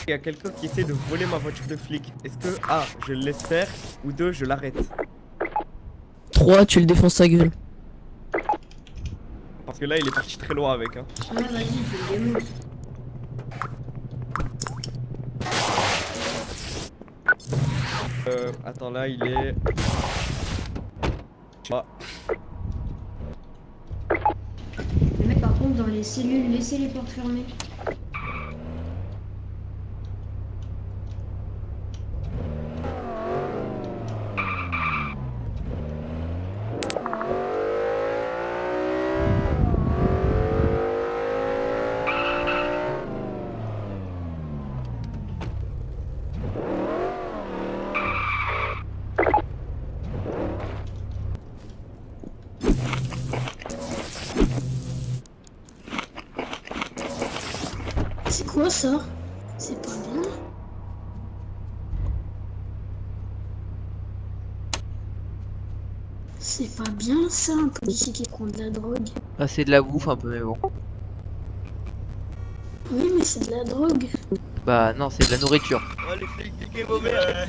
Il y a quelqu'un qui essaie de voler ma voiture de flic. Est-ce que A, je le laisse faire ou 2, je l'arrête? 3, tu le défonces ta gueule. Parce que là, il est parti très loin avec. Hein. Ouais, vas-y, fais le démon. Attends, là, il est... Ah. Les mecs, par contre, dans les cellules, laissez les portes fermées. C'est quoi ça? C'est pas bien. C'est pas bien ça, un policier qui prend de la drogue. Ah, c'est de la bouffe un peu, mais bon. Oui, mais c'est de la drogue. Bah non, c'est de la nourriture. Oh, les flics, niquez vos mères.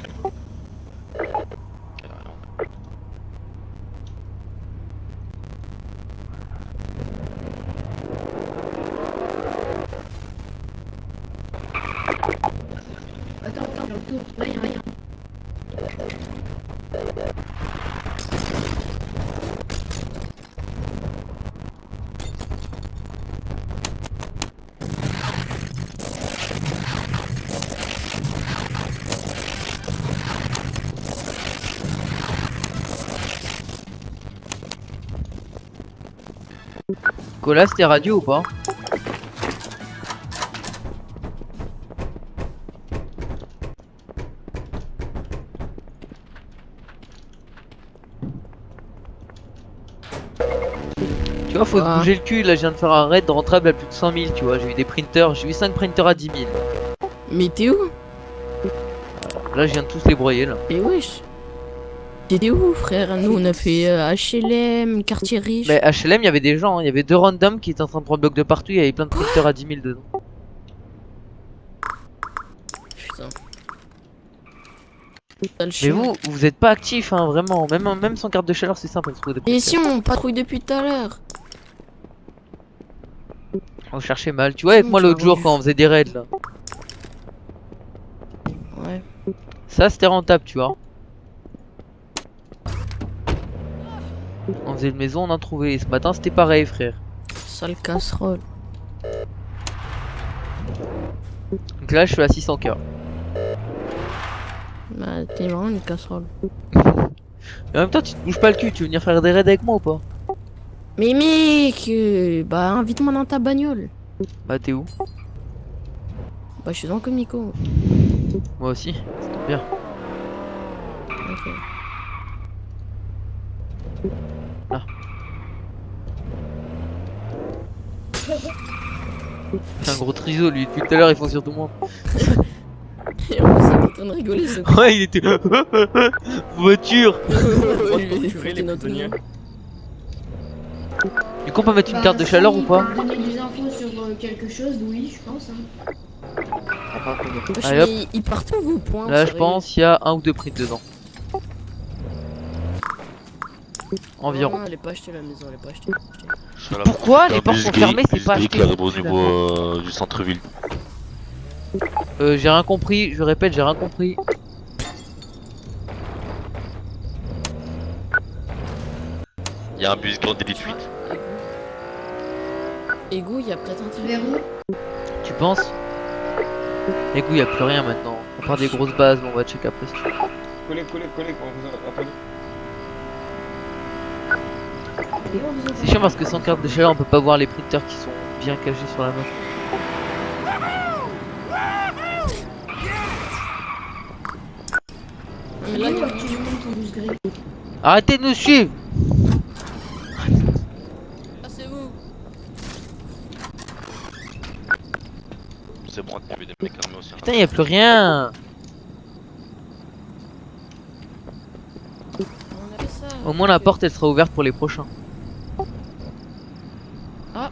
Attends, autour. Là, y'a rien. Colas, t'es radio ou pas? Tu vois, faut se bouger le cul. Là, je viens de faire un raid rentable à plus de 100 000. Tu vois, j'ai eu des printers, j'ai eu 5 printers à 10 000. Mais t'es où? Là, je viens de tous les broyer là. Et wesh. T'étais où, frère? Nous, on a fait HLM, quartier riche. Mais HLM, il y avait des gens, hein. Il y avait 2 randoms qui étaient en train de prendre bloc de partout. Il y avait plein de printers à 10 000 dedans. Putain. Mais vous êtes pas actifs, hein, vraiment. Même sans carte de chaleur, c'est simple de trouver des Et printers. si on patrouille depuis tout à l'heure? On cherchait mal. Tu vois, avec moi l'autre jour quand on faisait des raids là. Ouais. Ça, c'était rentable, tu vois. On faisait une maison, on en trouvait. Et ce matin, c'était pareil, frère. Sale casserole. Donc là, je suis à 600K. Bah, t'es vraiment une casserole. Et en même temps, tu te bouges pas le cul. Tu veux venir faire des raids avec moi ou pas? Mais mec, bah invite-moi dans ta bagnole. Bah, t'es où? Bah, je suis dans Comico. Moi aussi, ça tombe bien. Ok. C'est un gros triso, lui. Depuis tout à l'heure, ils font surtout moi. Et en plus, il est en train de rigoler, ce con. Ouais, il était. Voiture! Il Purée, les notre prisonniers. nom. Du coup, on peut mettre une Bah, carte de si chaleur ou pas? il peut donner des infos sur quelque chose, oui, je pense. Hein. Wesh, Allez, hop. mais ils partent où vos points? Là, je sérieux? pense qu'il y a 1 ou 2 prints dedans. Environ. Non, elle est pas achetée la maison, elle est pas achetée. Pourquoi les portes sont fermées, c'est pas acheté? qui arrive au niveau du centre-ville. J'ai rien compris, je répète, j'ai rien compris. Il y a un bus grand d'élite 8. Égout, il y a peut-être un truc. Vers où? Tu penses? Écoute, y a plus rien maintenant. À part des grosses bases, mais on va check après si tu veux. Collez, on vous appelle. C'est chiant parce que sans carte de chaleur, on peut pas voir les printers qui sont bien cachés sur la map. Mais là, il y a tu lui montres ton 12 gris. Arrêtez de nous suivre! Ah, c'est vous. C'est bon, t'as vu des mecs armés aussi. Putain, y a plus rien! On avait ça. Au moins la porte elle sera ouverte pour les prochains. Ah.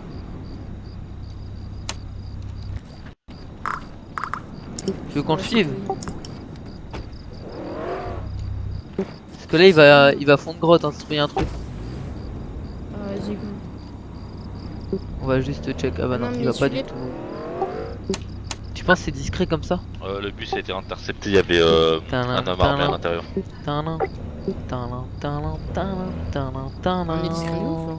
Tu veux qu'on le Ouais, suive? c'est cool. Parce que là il va fond de grotte hein, si il y a un truc. Ah, vas-y, go. On va juste check. Ah bah non, Non, il mais va pas du suis-les. tout. Tu penses que c'est discret comme ça? Le bus a été intercepté, il y avait un homme armé à l'intérieur. On est discret de ouf, là.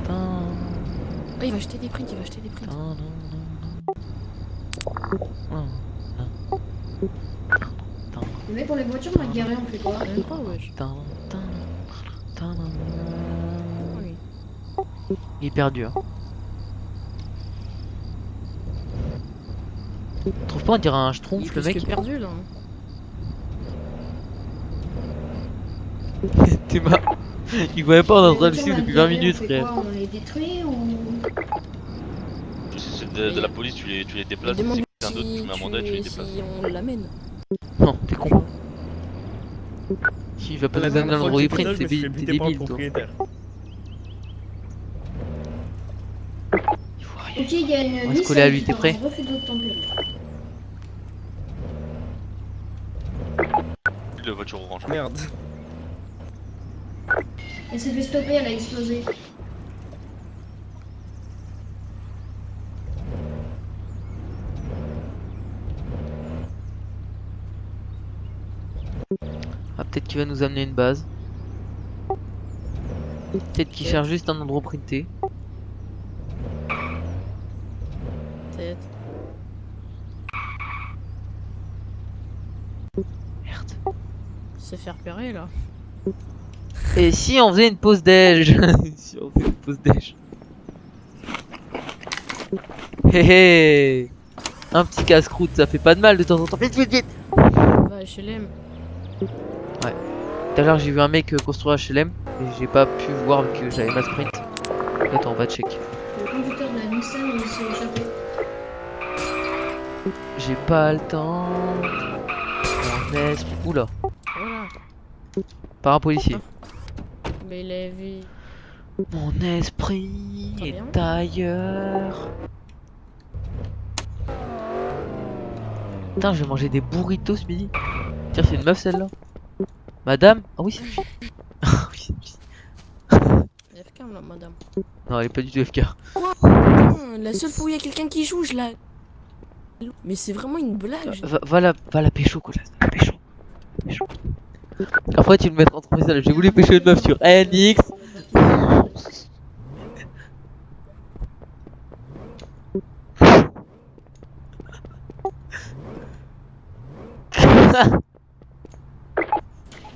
Ah, il va acheter des prints, il va acheter des prints. Les mecs, pour les voitures, on a garé, on fait quoi? Même pas, wesh. Oui. Il est perdu. Hein. Tu trouves pas on dirait un Il est schtroumpf le plus mec? que perdu, là. T'es marrant. Il voyait pas dans Les un voitures, film on a depuis 20 garé, minutes on fait frère. quoi? On les détruit ou... Si c'est de la police, tu les Mais déplaces. Si demande c'est quelqu'un d'autre, tu mets un mandat et tu les déplaces. si on l'amène. Non, t'es con. Il va pas La nous amener dernière dans fois le que j'ai reprint, fait ça, je me suis fait t'es buter par le débile toi. propriétaire. Ok, il y a une On va se coller à lui, qui t'es part prêt? en refus d'obtempérer. La voiture orange. Merde. Elle s'est fait stopper, elle a explosé. Ah, peut-être qu'il va nous amener une base. Peut-être qu'il cherche juste un endroit printé. Peut-être. Merde. Se faire repérer, là. Et si on faisait une pause déj? Si on faisait une pause déj. Hé hé. Un petit casse-croûte, ça fait pas de mal de temps en temps. Vite, vite, vite. Va à HLM. Tout à l'heure j'ai vu un mec construire HLM et j'ai pas pu voir que j'avais ma sprint. Attends, on va check. Le conducteur de la Nissan, il s'est échappé. J'ai pas le temps. Mon esprit. Oula, Voilà. par un policier. Mais il a vu. Mon esprit Très bien. est ailleurs. Putain, je vais manger des burritos ce midi. Tiens, c'est une meuf celle-là. Madame? Ah oui, c'est une fille. Ah oui, c'est une fille. FK, là, madame. Non, elle est pas du tout FK. Putain, la seule fois où il y a quelqu'un qui joue, je la. Mais c'est vraiment une blague. Va la pécho, quoi. La pécho. Pécho. Après, tu le mettras entre messages. J'ai voulu pécho une meuf sur NX.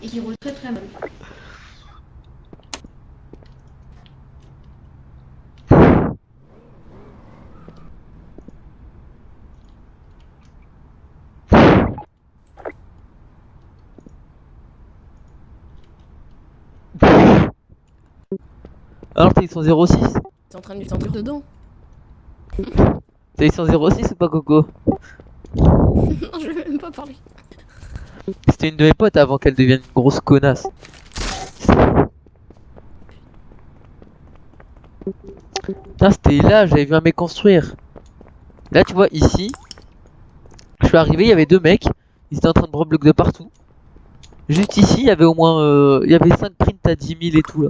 Et qui roule très très mal. Alors, t'es sur 06? T'es en train de lui tenter dedans. T'es sur 06 ou pas, Coco? Non, je vais même pas parler. C'était une de mes potes avant qu'elle devienne une grosse connasse. Putain, c'était là, j'avais vu un mec construire. Là, tu vois, ici, je suis arrivé, il y avait deux mecs. Ils étaient en train de bloc de partout. Juste ici, il y avait au moins il y avait 5 prints à 10 000 et tout là.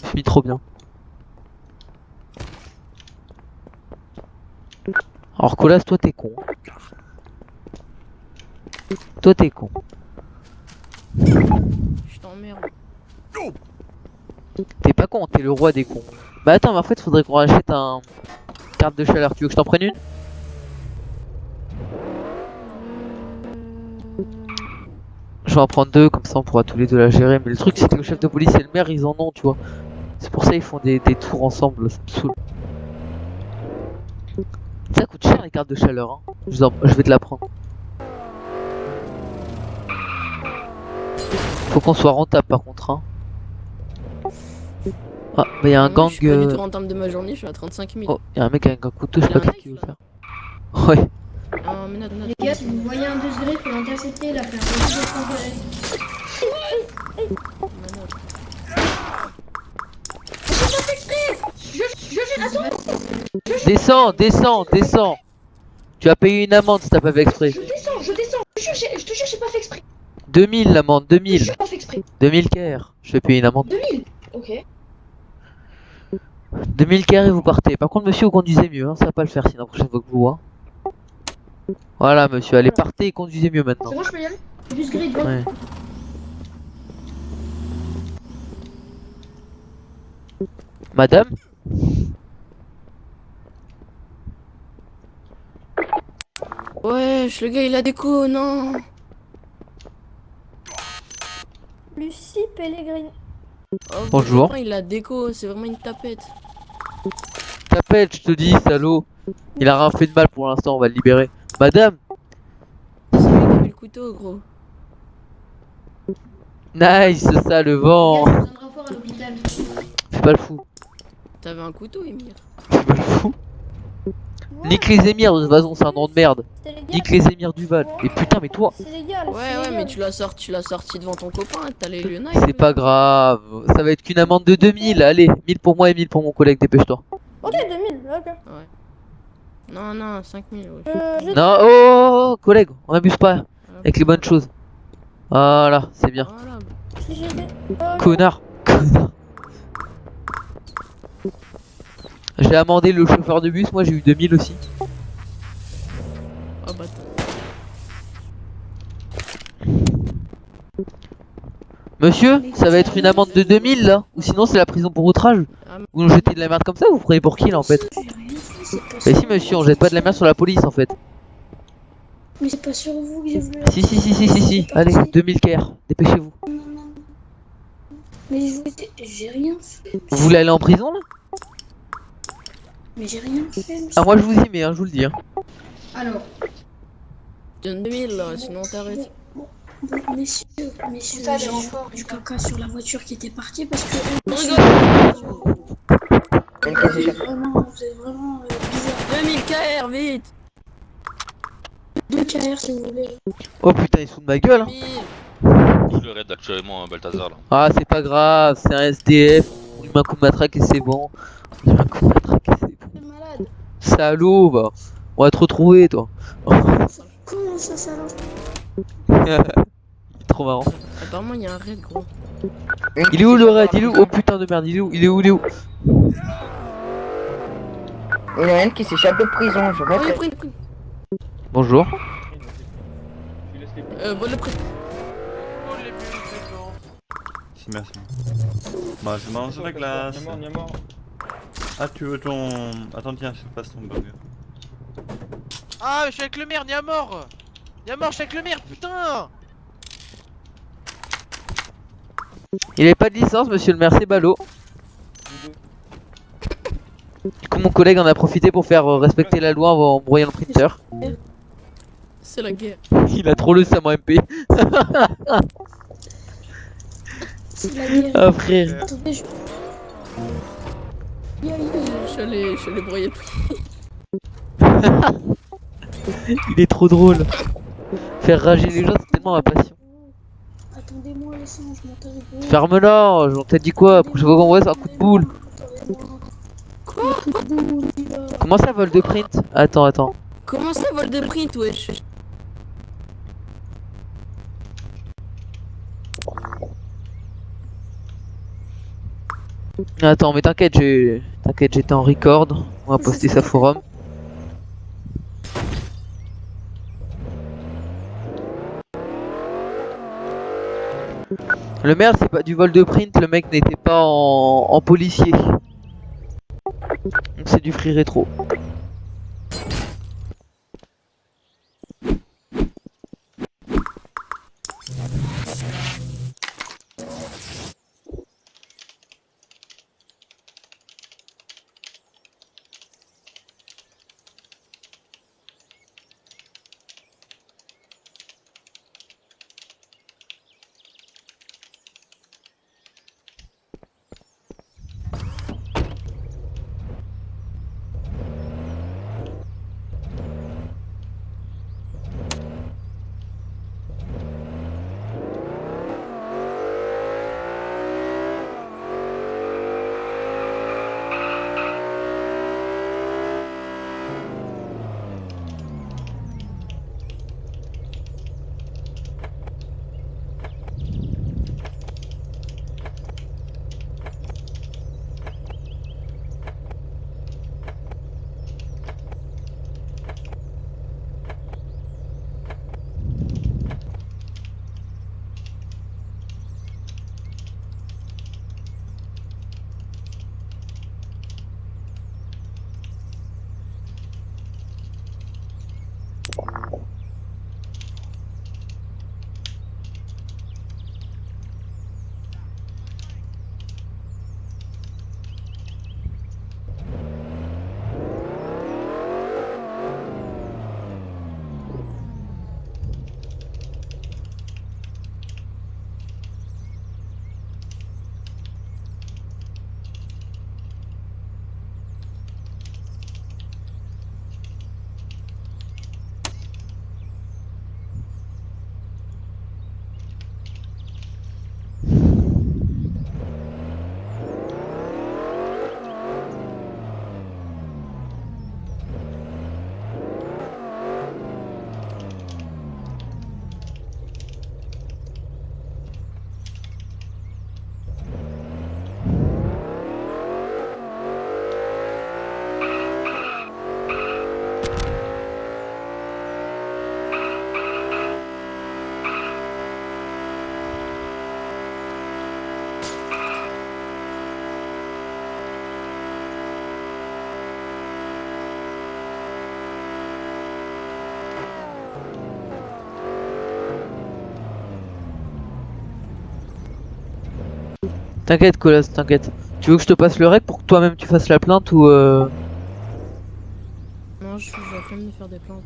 Je suis trop bien. Alors Colas, toi t'es con. Toi t'es con. Je t'emmerde. T'es pas con, t'es le roi des cons. Bah attends, mais en fait faudrait qu'on achète un carte de chaleur. Tu veux que je t'en prenne une? Je vais en prendre deux, comme ça on pourra tous les deux la gérer. Mais le truc c'est que le chef de police et le maire ils en ont, tu vois. C'est pour ça ils font des tours ensemble, ça me saoule. Ça coûte cher les cartes de chaleur, hein. Je vais te la prendre. Faut qu'on soit rentable par contre, hein. Ah, bah y'a un gang. Je suis pas du tout rentable de ma journée, je suis à 35 000. Oh, y'a un mec avec un couteau, je sais Il a pas un qui veut knife, là. faire. Ouais. Ah, menade. Les gars, si vous voyez un 2 degrés, il faut l'intercepter, la faire refus d'obtempérer. Descends, descends, descends. Tu as payé une amende si t'as pas fait exprès. Je descends. Je te jure, j'ai pas fait exprès. 2000 l'amende, Je te 2000. jure, j'ai pas fait exprès. 2000 KR. Je vais payer une amende. 2000. Ok. 2000 KR et vous partez. Par contre, monsieur, vous conduisez mieux. Hein. Ça va pas le faire sinon la prochaine fois que vous vois. Voilà, monsieur. Allez, partez et conduisez mieux maintenant. C'est bon, je peux y aller? Bus gris, devant. Ouais. Madame? Wesh, le gars il a déco, non. Lucie Pellegrini. Oh, Bonjour. vraiment, il a déco, c'est vraiment une tapette. T'appelles, je te dis, salaud. Il a rien fait de mal pour l'instant, on va le libérer. Madame? C'est lui qui a mis le couteau, gros. Nice, ça, le Les vent. gars, j'ai besoin de renfort à l'hôpital. Fais pas le fou. T'avais un couteau, Emir. Fais pas le fou. Ouais, Nique les émirs, de toute façon, c'est un nom de merde. c'est légal. Nique les émirs du Val. Et putain, mais toi, C'est légal. Ouais, c'est ouais, légal. mais tu l'as sorti devant ton copain, t'as les lieux c'est pas grave. Ça va être qu'une amende de 2000. Allez, 1000 pour moi et 1000 pour mon collègue, dépêche-toi. Ok, 2000, ok. Non, non, 5000, ouais. Non, oh, collègue, on abuse pas avec les bonnes choses. Voilà, c'est bien. Voilà. Connard. Connard. J'ai amendé le chauffeur de bus, moi j'ai eu 2000 aussi. Oh, bah, Monsieur, ça va être une amende de 2000 là. Ou sinon c'est la prison pour outrage. Vous nous jetez de la merde comme ça, vous prenez pour qui là en fait? J'ai rien fait, c'est pas Mais sur si monsieur, on jette pas de la merde sur la police en fait. Mais c'est pas sur vous que j'ai voulu. Si. Allez, 2000 KR, dépêchez-vous. Non. Mais j'ai rien fait. Vous voulez aller en prison là? Mais j'ai rien fait. Ah moi je vous y mets, hein, je vous le dis. Hein. Alors, donne 2000 là, sinon on t'arrête. bon, messieurs, j'ai du caca sur la voiture qui était partie parce que vous êtes vraiment bizarre. 2000 KR, vite. 2 KR si vous voulez. Oh putain, ils se foutent de ma gueule. Hein. 1000. Je le raid actuellement, Balthazar là. Ah c'est pas grave, c'est un SDF. On lui met un coup de matraque et c'est bon. On lui met un coup de matraque et c'est bon. T'es malade. Salaud, va. On va te retrouver toi. Comment ça, ça va? Il est trop marrant. Apparemment, il y a un raid, gros. Il est où le raid? Il est où? Oh putain de merde, il est où? Il est où? Il est où? Il y en a un qui s'échappe de prison, je Oh, répète. le prix. Bonjour. Vole le prix. Si, merci. Bah, je mange la glace. Ah, tu veux ton. Attends, tiens, je passe ton burger. Ah, je suis avec le maire, ni à mort! Ni à mort, je suis avec le maire, putain! Il avait pas de licence, monsieur le maire, c'est ballot. Du coup, mon collègue en a profité pour faire respecter la loi en broyant le printer. C'est la guerre. Il a trop le Sam en MP. C'est la guerre. Ah, frère. Attendez, je. Je suis allé broyer le prix. Il est trop drôle. Faire rager les gens, c'est tellement ma passion. Attendez-moi, laissez-moi, je monte avec vous. Ferme-la, on t'a dit quoi? Prochaine fois qu'on voit, c'est un coup de boule. Quoi? Comment ça, vol de print? Attends. Comment ça, vol de print, wesh? Attends, mais t'inquiète, j'étais en record. On va poster ça forum. Le maire, c'est pas du vol de print, le mec n'était pas en policier. Donc c'est du free rétro. T'inquiète, Colas, t'inquiète. Tu veux que je te passe le rec pour que toi-même tu fasses la plainte ou Non, j'ai la flemme de faire des plaintes.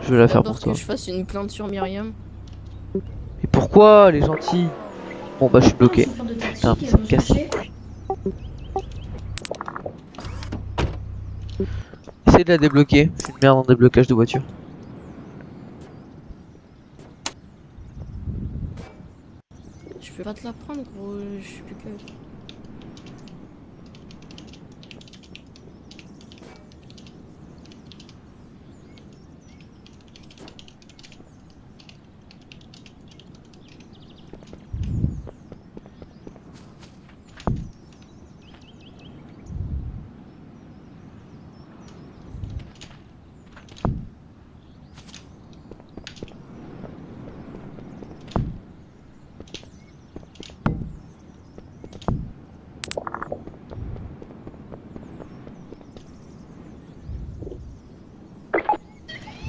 je vais la faire D'abord pour toi. que je fasse une plainte sur Myriam. Et pourquoi les gentils? Bon bah je suis bloqué. Un chauffeur de taxi Putain, qui ça a me casse. touché. Essaye de la débloquer. Je suis une merde en déblocage de voiture. Je peux pas te la prendre, gros. Je suis plus que.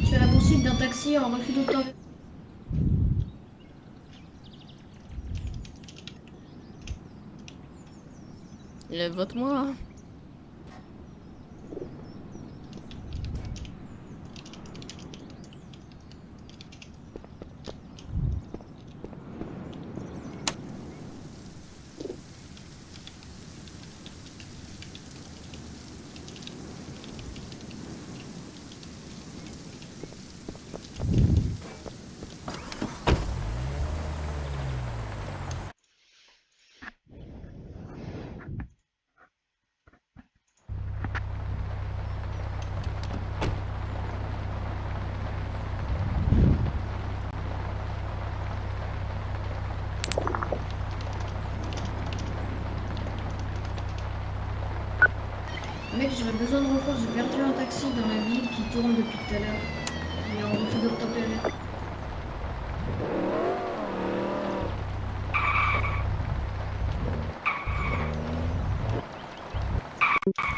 Tu as la poursuite d'un taxi en refus d'autorisation. Vote-moi. Mec, j'aurais besoin de renfort. J'ai perdu un taxi dans la ville qui tourne depuis tout à l'heure. Il est en refus d'obtempérer.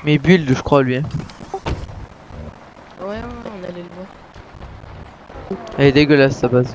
Mais build je crois lui. Hein. Ouais, on allait le voir. Elle est dégueulasse sa base.